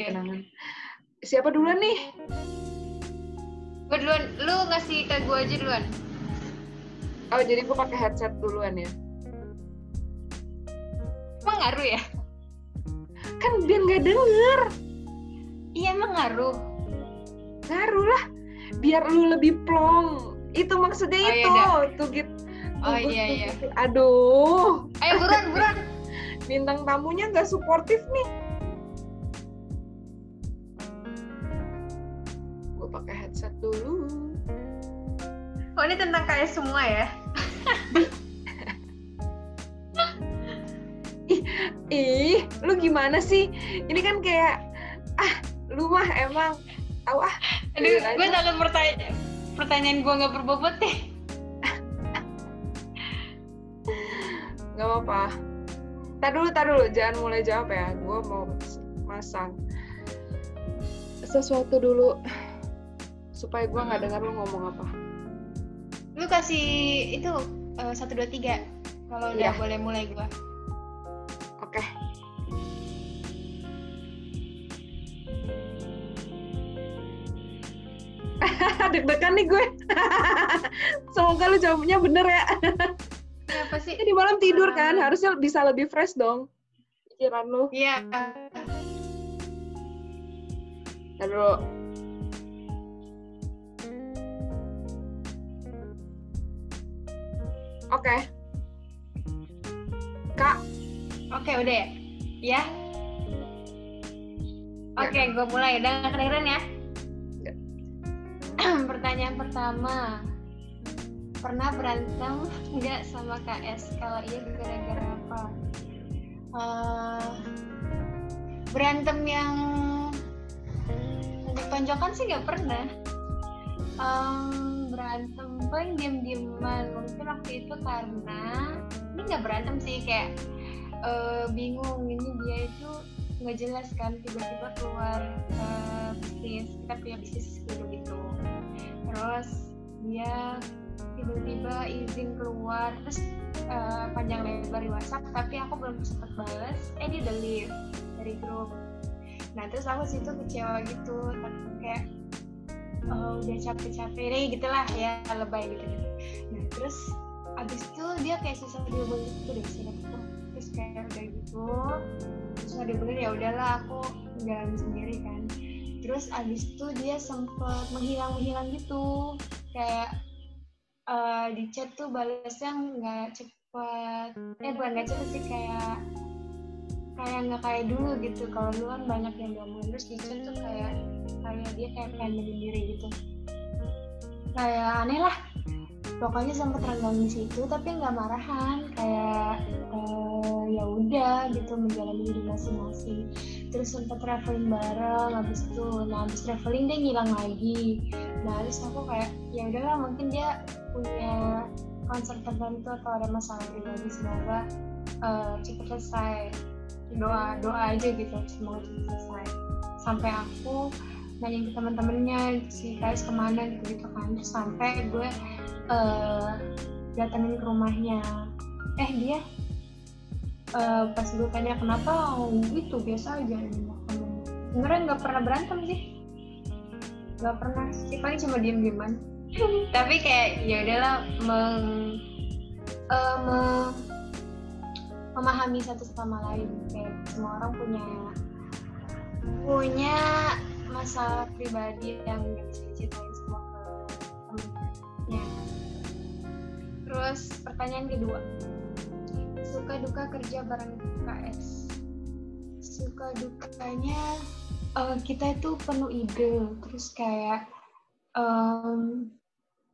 kenangan. Siapa duluan nih? Gue duluan, lu ngasih ke gue aja duluan. Oh, jadi gue pakai headset duluan ya? Emang ngaruh ya? Kan biar nggak denger. Iya, emang ngaruh. Ngaruh lah, biar lu lebih plong. Itu maksudnya Oh, itu. iya, Tuh gitu. Oh iya. Aduh. Ayo buruan. Bintang tamunya nggak suportif nih. Gue pakai headset dulu. Oh, ini tentang KS semua ya? Ih, lu gimana sih? Ini kan kayak, lu mah emang tahu ah. Aduh, gue takut pertanyaan gue nggak berbobot deh. Gak apa-apa. Tar dulu, jangan mulai jawab ya. Gue mau masang sesuatu dulu supaya gue nggak dengar lu ngomong apa. Lu kasih itu 1, 2, 3 kalau udah boleh mulai gue. Oke. Deg-degan nih gue. Semoga lu jawabnya bener ya. Apa sih? Di malam tidur kan, harusnya bisa lebih fresh dong pikiran lu. Iya. Aduh. Oke. Kak. Oke, udah ya? Ya? Oke, gue mulai. Udah kedengeran ya? Pertanyaan pertama. Pernah berantem nggak sama KS? Kalau iya, gara-gara apa? Berantem yang tonjokan sih nggak pernah. Berantem paling diem-dieman. Mungkin waktu itu karena ini nggak berantem sih, kayak bingung, ini dia itu nggak jelas kan, tiba-tiba keluar bisnis, kita punya bisnis dulu gitu, terus dia tiba-tiba izin keluar, terus panjang lebar di WhatsApp, tapi aku belum sempat balas, dia udah leave dari grup. Nah terus aku situ kecewa gitu, tapi kayak udah capek-capek deh gitulah ya, lebay gitu. Nah terus abis itu dia kayak susah dihubungin gitu deh, terus kayak udah gitu, terus nggak dihubungin, ya udahlah aku jalan sendiri kan. Terus abis itu dia sempet menghilang gitu, kayak di chat tuh balasnya nggak cepet, bukan nggak cepet sih, kayak nggak kayak dulu gitu. Kalau dulu kan banyak yang gabung, terus di chat tuh kayak dia kayak pengen menyendiri gitu, kayak aneh lah. Pokoknya sempet renggang di situ, tapi nggak marahan, kayak ya udah gitu, menjalani hidup masing-masing. Terus sempet traveling bareng, habis itu, nah habis traveling dia ngilang lagi. Nah terus aku kayak ya udahlah, mungkin dia punya concern tertentu atau ada masalah pribadi, semoga cepat selesai. Doa aja gitu, semoga cepat selesai. Sampai aku nanya ke teman-temannya si KS kemana gitu kan, terus sampai gue datengin ke rumahnya, dia pas gue tanya kenapa, itu biasa aja. Sebenarnya nggak pernah berantem sih, nggak pernah sih, paling cuma diem-dieman. Tapi kayak ya udahlah, memahami satu sama lain, kayak semua orang punya masalah pribadi yang nggak bisa diceritain semua ke temennya. Terus pertanyaan kedua, suka duka kerja bareng KS. Suka dukanya kita itu penuh ide, terus kayak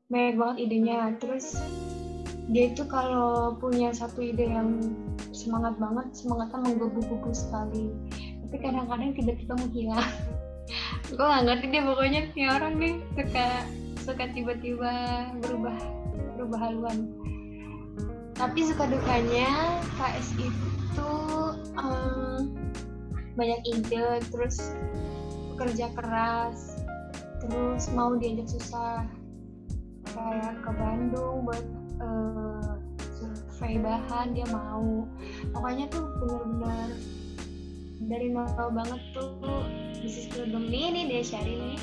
banyak banget idenya. Terus dia itu kalau punya satu ide yang semangatnya menggebu-gebu sekali, tapi kadang-kadang tiba-tiba menghilang. Gue nggak ngerti deh, pokoknya punya orang nih suka tiba-tiba berubah haluan. Tapi suka dukanya KS itu banyak ide, terus kerja keras, terus mau diajak susah, kayak ke Bandung buat survei bahan dia mau. Pokoknya tuh bener-bener dari nol banget tuh Ida Syari nih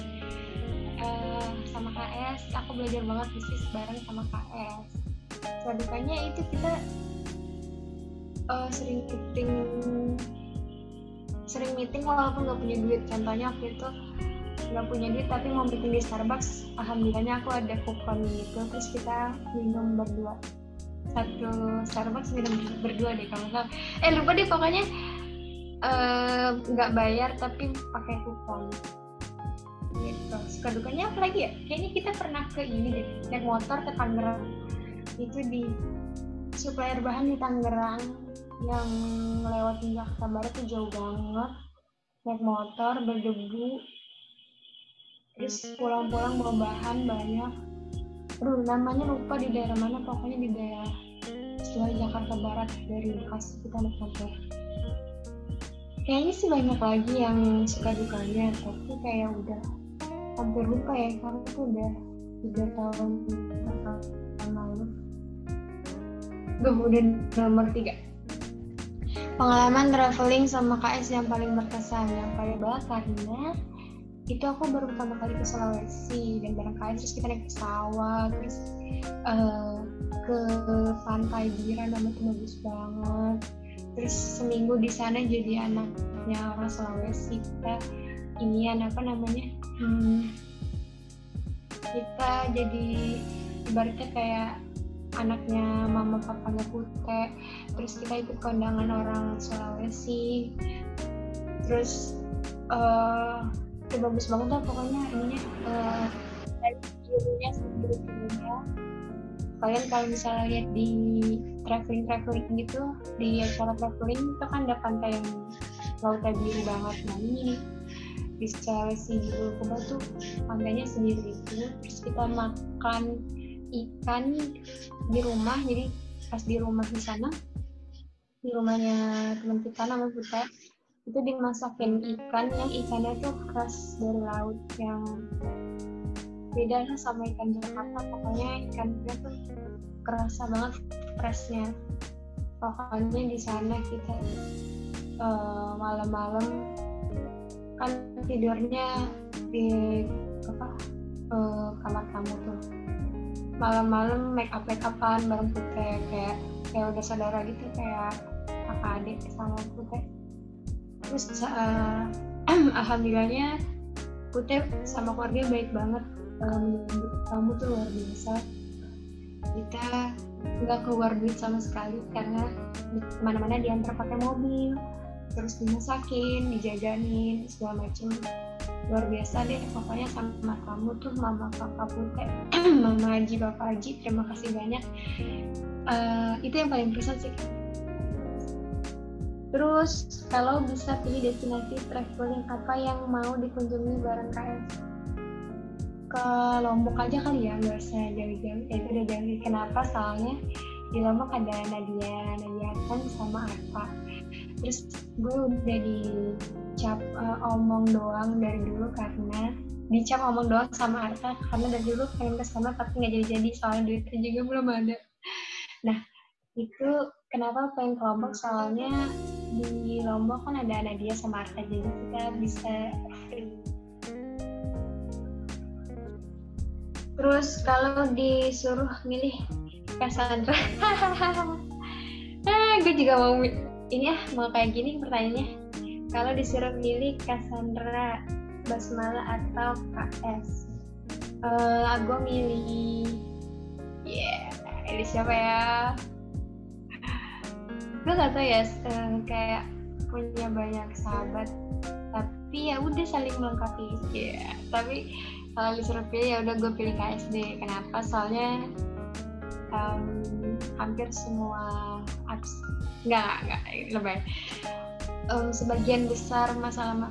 sama KS, aku belajar banget bisnis bareng sama KS. Dukanya itu kita sering meeting walaupun nggak punya duit. Contohnya waktu itu nggak punya duit tapi mau meeting di Starbucks, alhamdulillahnya aku ada kupon gitu, terus kita minum berdua, satu Starbucks minum berdua deh kalau nggak lupa deh pokoknya, nggak bayar tapi pakai kupon gitu. Suka dukanya apa lagi ya, kayaknya kita pernah ke ini deh, naik motor ke Tangerang, itu di supplier bahan di Tangerang yang ngelewatin Jakarta Barat tuh jauh banget, naik motor berdebu, terus pulang-pulang bawa bahan banyak. Namanya lupa di daerah mana, pokoknya di daerah setelah Jakarta Barat, dari Bekasi kita naik motor. Kayaknya sih banyak lagi yang suka dukanya, tapi kayak udah hampir lupa ya, karena itu udah 3 tahun lalu. Udah nomor 3. Pengalaman traveling sama KS yang paling berkesan, yang paling banget karena itu aku baru pertama kali ke Sulawesi dan bareng KS, terus kita naik pesawat, terus ke pantai Biran, namanya itu bagus banget. Terus seminggu di sana jadi anaknya orang Sulawesi, kita kita jadi ibaratnya kayak anaknya mama papanya Kute, terus kita ikut kondangan orang Sulawesi, terus itu bagus banget lah pokoknya ininya, dari view-nya sendiri. Kalian kalau misalnya lihat di traveling gitu, di acara traveling itu kan ada pantai yang lautnya biru banget. Nah ini di Sulawesi Bulukumba tuh pantainya sendiri itu, terus kita makan ikan di rumah. Jadi pas di rumah di sana, di rumahnya teman kita namanya Putih, itu dimasakin ikan yang ikannya tuh khas dari laut, yang beda lah sama ikan Jakarta. Pokoknya ikannya tuh kerasa banget freshnya. Pokoknya di sana kita malam-malam kan tidurnya di kamar tamu tuh, malam-malam make upan bareng Putih, kayak udah saudara gitu, kayak kakak adik sama Putih. Terus alhamdulillahnya Putih sama keluarga baik banget, menyambut tamu tuh luar biasa. Kita nggak keluar duit sama sekali karena kemana-mana diantar pakai mobil, terus dimasakin, dijagain segala macem. Luar biasa deh pokoknya sama kamu tuh, mama kakak Putih, mama Haji bapak Haji, terima kasih banyak. Itu yang paling berkesan sih. Terus kalau bisa pilih destinasi traveling apa yang mau dikunjungi bareng KS? Ke Lombok aja kali ya, nggak usah jauh-jauh. Itu udah jauh. Kenapa? Soalnya di Lombok ada Nadia kan sama Arfa. Terus gue udah dicap omong doang dari dulu, karena dicap omong doang sama Arfa karena dari dulu pengen kesana tapi nggak jadi soalnya duitnya juga belum ada. Nah itu kenapa pengen ke Lombok, soalnya di Lombok kan ada Nadia sama Arfa, jadi kita bisa free. Terus kalau disuruh milih Cassandra, gue juga mau ini ya, mau kayak gini pertanyaannya. Kalau disuruh milih Cassandra, Basmala atau KS, gue milih, ini siapa ya? Gue gak tau ya, kayak punya banyak sahabat, tapi ya udah saling melengkapi. Tapi kalau disuruh pilih ya udah gue pilih KSD. Kenapa? Soalnya hampir semua nggak lebay. Sebagian besar masalah,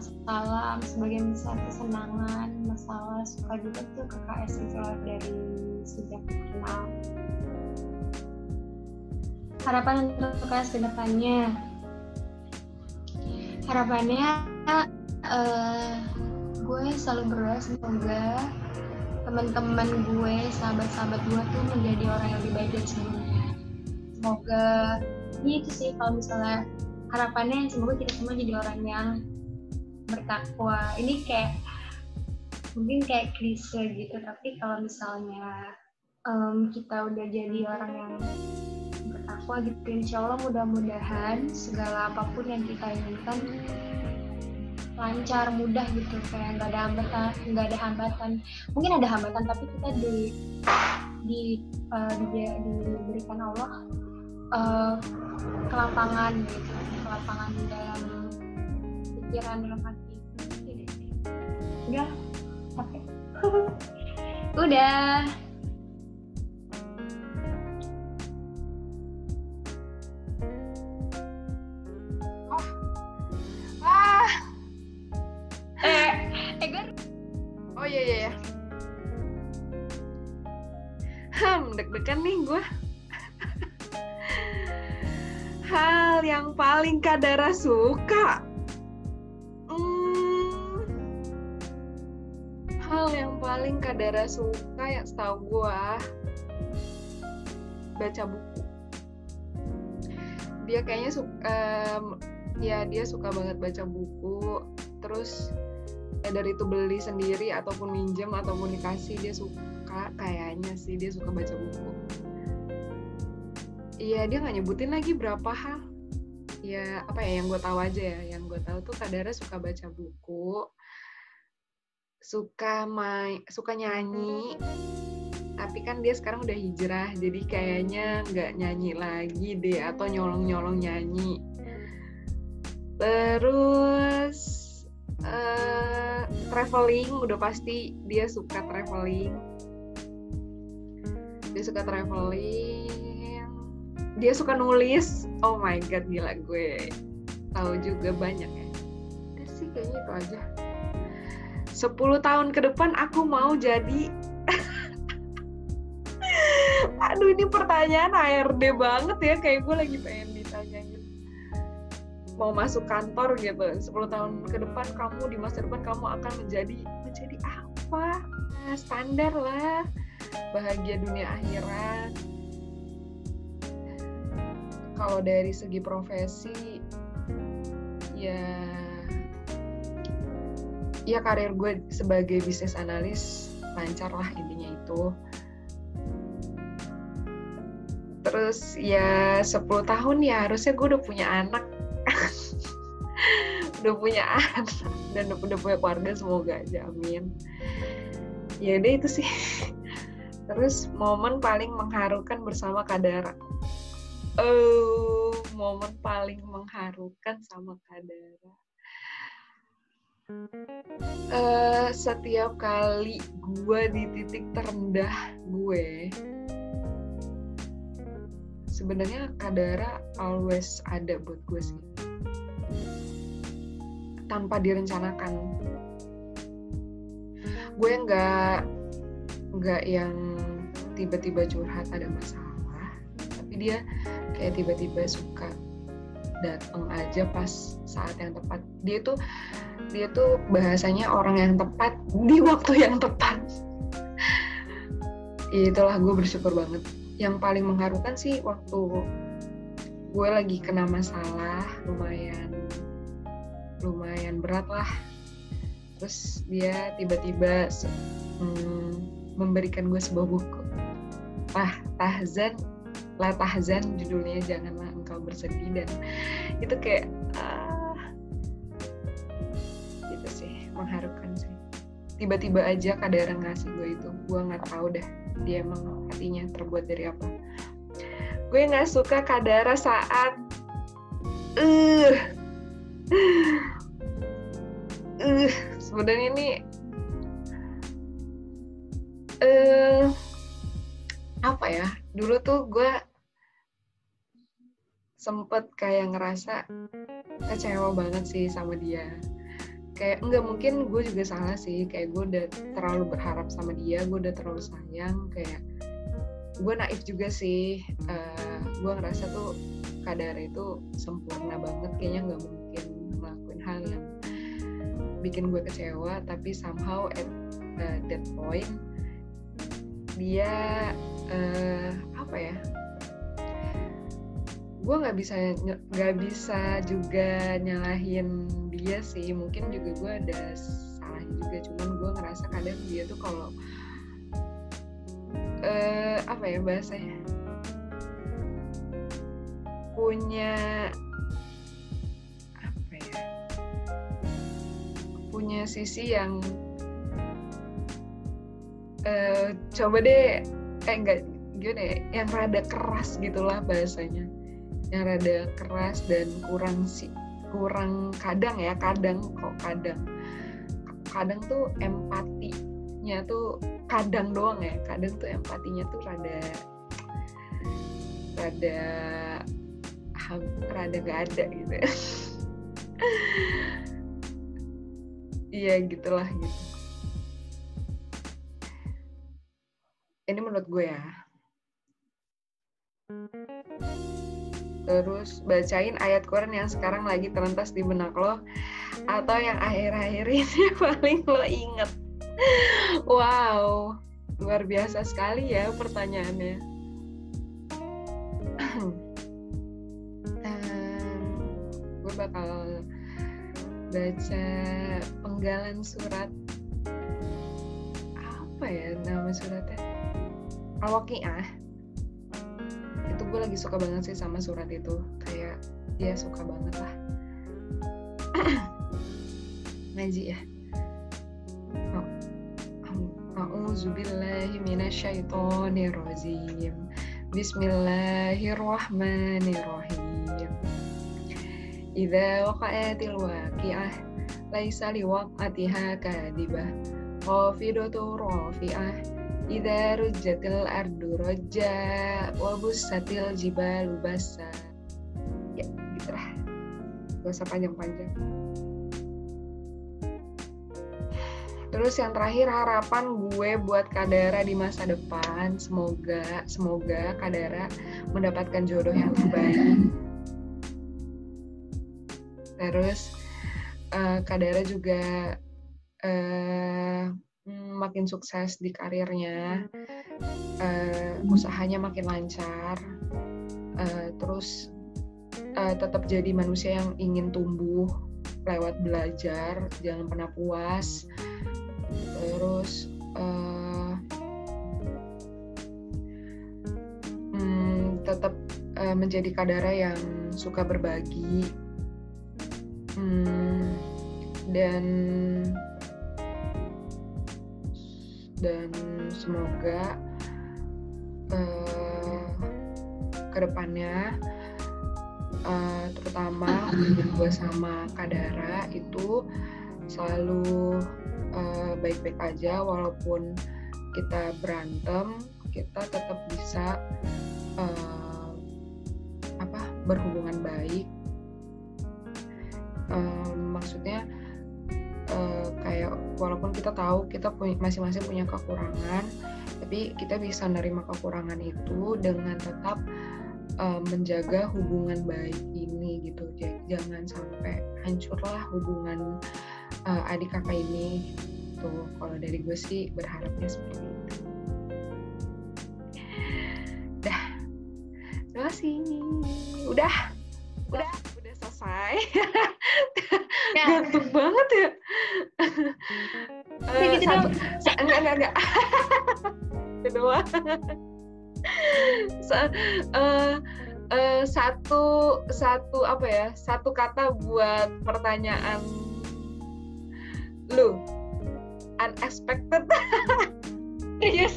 sebagian besar kesenangan, masalah suka juga tuh ke KS itu dari sejak kenal. Harapan untuk KS ke depannya, harapannya gue selalu berdoa semoga teman-teman gue, sahabat-sahabat gue tuh menjadi orang yang lebih baik dari sebelumnya. Semoga itu sih, kalau misalnya harapannya semoga kita semua jadi orang yang bertakwa. Ini kayak mungkin kayak klise gitu, tapi kalau misalnya kita udah jadi orang yang bertakwa gitu, insya Allah mudah-mudahan segala apapun yang kita inginkan lancar, mudah gitu, kayak nggak ada hambatan. Mungkin ada hambatan, tapi kita diberikan Allah kelapangan gitu, kelapangan dalam pikiran, dalam hati. Udah, capek. Udah. Oh iya. Deg-degan nih gue. Hal yang paling Kak Dara suka. Hal yang paling Kak Dara suka yang setahu gue, baca buku. Dia kayaknya dia suka banget baca buku. Terus dari itu beli sendiri ataupun minjem ataupun dikasih, dia suka, kayaknya sih dia suka baca buku. Iya, dia nggak nyebutin lagi berapa hal. Ya apa ya, yang gue tahu aja ya, yang gue tahu tuh Kak Dara suka baca buku, suka nyanyi. Tapi kan dia sekarang udah hijrah, jadi kayaknya nggak nyanyi lagi deh, atau nyolong nyanyi. Terus traveling, udah pasti dia suka traveling. Dia suka nulis. Oh my god, gila, gue tahu juga banyak ya. Udah sih kayaknya itu aja. 10 tahun ke depan aku mau jadi aduh, ini pertanyaan HRD banget ya, kayak gue lagi pengen ditanyain mau masuk kantor gitu. 10 tahun ke depan kamu, di masa depan kamu akan menjadi apa? Nah, standar lah, bahagia dunia akhirat. Kalau dari segi profesi, ya karir gue sebagai bisnis analis lancar lah, intinya itu. Terus ya 10 tahun ya harusnya gue udah punya anak. udah punya anak dan udah punya keluarga, semoga aja, amin. Ya deh, itu sih. Terus momen paling mengharukan bersama Kak Dara. Momen paling mengharukan sama Kak Dara. Setiap kali gue di titik terendah gue, sebenarnya Kak Dara always ada buat gue sih, tanpa direncanakan. Gue nggak yang tiba-tiba curhat ada masalah, tapi dia kayak tiba-tiba suka datang aja pas saat yang tepat. Dia tuh bahasanya orang yang tepat di waktu yang tepat. Itulah, gue bersyukur banget. Yang paling mengharukan sih waktu gue lagi kena masalah lumayan berat lah. Terus dia tiba-tiba memberikan gue sebuah buku. La tahzan judulnya, janganlah engkau bersedih. Dan itu kayak gitu sih, mengharukan sih. Tiba-tiba aja Kak Dara ngasih gue itu. Gue nggak tahu dah dia emang hatinya terbuat dari apa. Gue nggak suka Kak Dara saat sebenarnya ini apa ya, dulu tuh gue sempet kayak ngerasa kecewa banget sih sama dia. Kayak enggak, mungkin gue juga salah sih, kayak gue udah terlalu berharap sama dia, gue udah terlalu sayang, kayak gue naif juga sih. Gue ngerasa tuh Kak Dara itu sempurna banget, kayaknya nggak mungkin ngelakuin hal yang bikin gue kecewa. Tapi somehow at that point dia apa ya, gue nggak bisa juga nyalahin dia sih. Mungkin juga gue ada salahnya juga, cuman gue ngerasa kadang dia tuh kalau apa ya bahasanya, punya apa ya, punya sisi yang coba deh enggak gimana ya, yang rada keras gitulah bahasanya, yang rada keras dan kurang kadang tuh empatinya tuh kadang doang ya, kadang tuh empatinya tuh rada gak ada gitu. Iya gitulah gitu. Ini menurut gue ya. Terus bacain ayat Quran yang sekarang lagi terlintas di benak lo, atau yang akhir-akhir ini paling lo inget. Wow, luar biasa sekali ya pertanyaannya. Gue bakal baca penggalan surat, apa ya nama suratnya, Al-Waqiah. Itu gue lagi suka banget sih sama surat itu, kayak dia suka banget lah. Ngaji ya. A'udzubillahi minasyaitonirrajim. Bismillahirrahmanirrahim. Idza waqa'atil waqi'ah laisa liwaq'atiha kadibah. Khafidatu rafi'ah. Idza rujjatil ardu rajja wa bussatil jibalu bassa. Ya, gitu lah. Gak usah panjang-panjang. Terus yang terakhir, harapan gue buat Kak Dara di masa depan, semoga Kak Dara mendapatkan jodoh yang terbaik. Terus Kak Dara juga makin sukses di karirnya, usahanya makin lancar, terus tetap jadi manusia yang ingin tumbuh lewat belajar, jangan pernah puas. Terus tetap menjadi Kak Dara yang suka berbagi, dan semoga kedepannya terutama gue sama Kak Dara itu selalu baik-baik aja, walaupun kita berantem, kita tetap bisa berhubungan baik. Maksudnya kayak walaupun kita tahu kita masing-masing punya kekurangan, tapi kita bisa nerima kekurangan itu dengan tetap menjaga hubungan baik ini gitu. Jangan sampai hancurlah hubungan adik kakak ini tuh. Kalau dari gue sih berharapnya seperti itu. Terima kasih. Udah selesai. Gantung banget ya. Enggak. Kedua. Satu kata buat pertanyaan lu. Unexpected. Yes.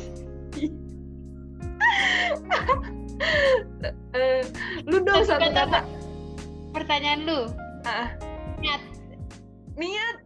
Lu dong satu kata. Pertanyaan lu. Niat.